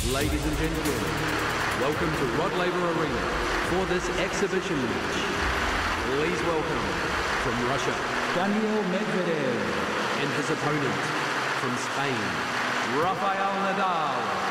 Ladies and gentlemen, welcome to Rod Laver Arena for this exhibition match. Please welcome, from Russia, Daniil Medvedev, and his opponent, from Spain, Rafael Nadal.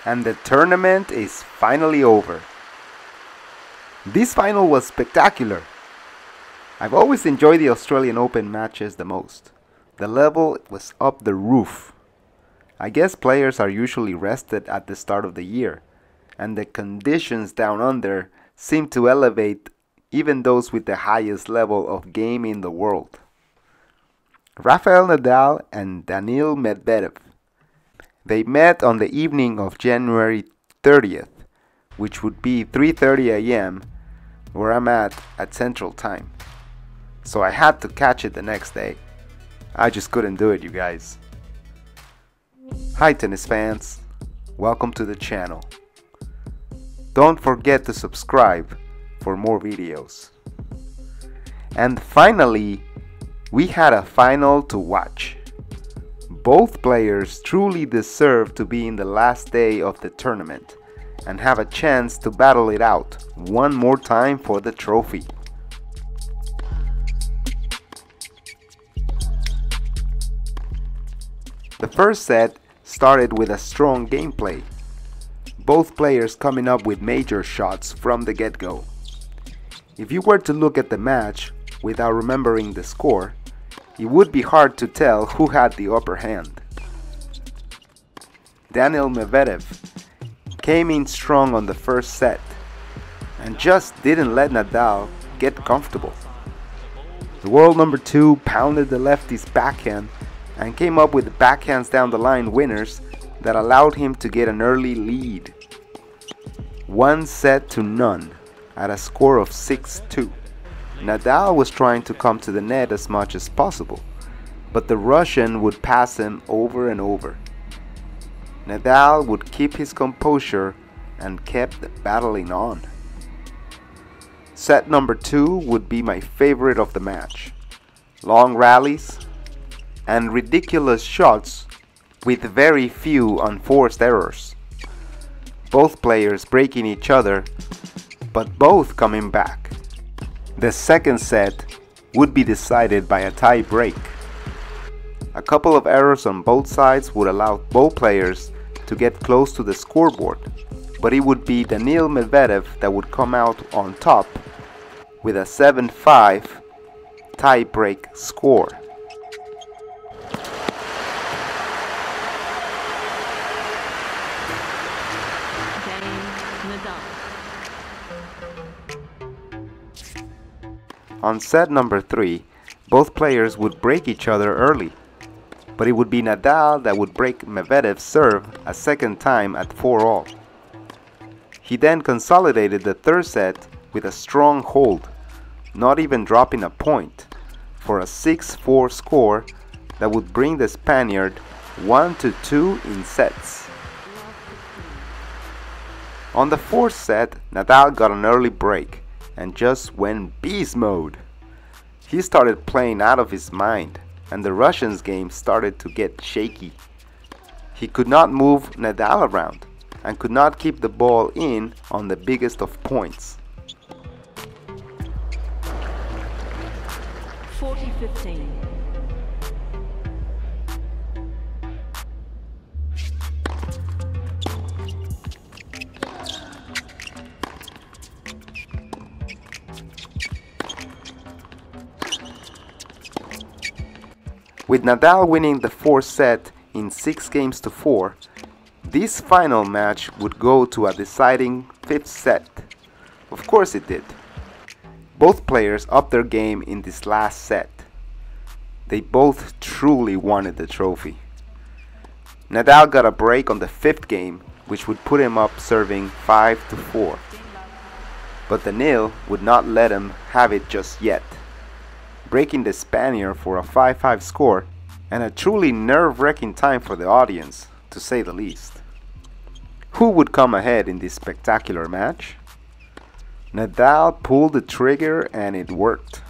And the tournament is finally over. This final was spectacular. I've always enjoyed the Australian Open matches the most. The level was up the roof. I guess players are usually rested at the start of the year, and the conditions down under seem to elevate even those with the highest level of game in the world. Rafael Nadal and Daniil Medvedev. They met on the evening of January 30th, which would be 3:30 a.m. where I'm at Central Time. So I had to catch it the next day. I just couldn't do it, you guys. Hi tennis fans, welcome to the channel. Don't forget to subscribe for more videos. And finally, we had a final to watch. Both players truly deserve to be in the last day of the tournament and have a chance to battle it out one more time for the trophy. The first set started with a strong gameplay, both players coming up with major shots from the get-go. If you were to look at the match without remembering the score, it would be hard to tell who had the upper hand. Daniil Medvedev came in strong on the first set and just didn't let Nadal get comfortable. The world number 2 pounded the lefty's backhand and came up with backhands down the line winners that allowed him to get an early lead. 1-0 at a score of 6-2. Nadal was trying to come to the net as much as possible, but the Russian would pass him over and over. Nadal would keep his composure and kept battling on. Set number 2 would be my favorite of the match. Long rallies and ridiculous shots with very few unforced errors. Both players breaking each other, but both coming back. The second set would be decided by a tie break. A couple of errors on both sides would allow both players to get close to the scoreboard, but it would be Daniil Medvedev that would come out on top with a 7-5 tie break score. On set number 3, both players would break each other early, but it would be Nadal that would break Medvedev's serve a second time at 4-all. He then consolidated the third set with a strong hold, not even dropping a point, for a 6-4 score that would bring the Spaniard 1-2 in sets. On the fourth set, Nadal got an early break and just went beast mode. He started playing out of his mind, and the Russian's game started to get shaky. He could not move Nadal around and could not keep the ball in on the biggest of points. 40-15. With Nadal winning the fourth set in 6-4, this final match would go to a deciding fifth set. Of course it did. Both players upped their game in this last set. They both truly wanted the trophy. Nadal got a break on the fifth game, which would put him up serving 5-4. But the nil would not let him have it just yet, breaking the Spaniard for a 5-5 score and a truly nerve-wracking time for the audience, to say the least. Who would come ahead in this spectacular match? Nadal pulled the trigger and it worked.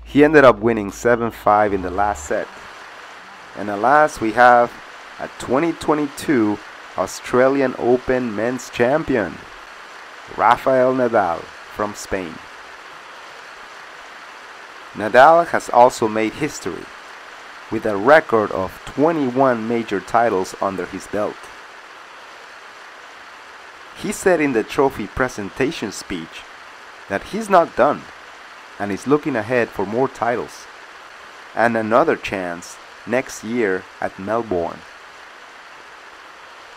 He ended up winning 7-5 in the last set. And alas, we have a 2022 Australian Open men's champion, Rafael Nadal from Spain. Nadal has also made history with a record of 21 major titles under his belt. He said in the trophy presentation speech that he's not done and is looking ahead for more titles and another chance next year at Melbourne.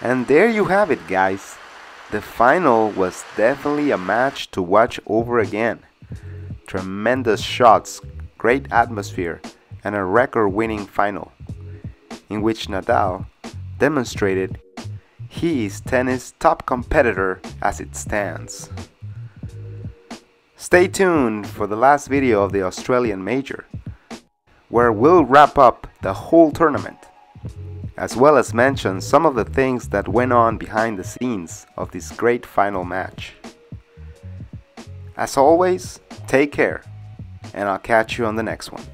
And there you have it, guys. The final was definitely a match to watch over again. Tremendous shots, great atmosphere, and a record-winning final in which Nadal demonstrated he is tennis' top competitor as it stands. Stay tuned for the last video of the Australian Major, where we'll wrap up the whole tournament, as well as mention some of the things that went on behind the scenes of this great final match. As always, take care, and I'll catch you on the next one.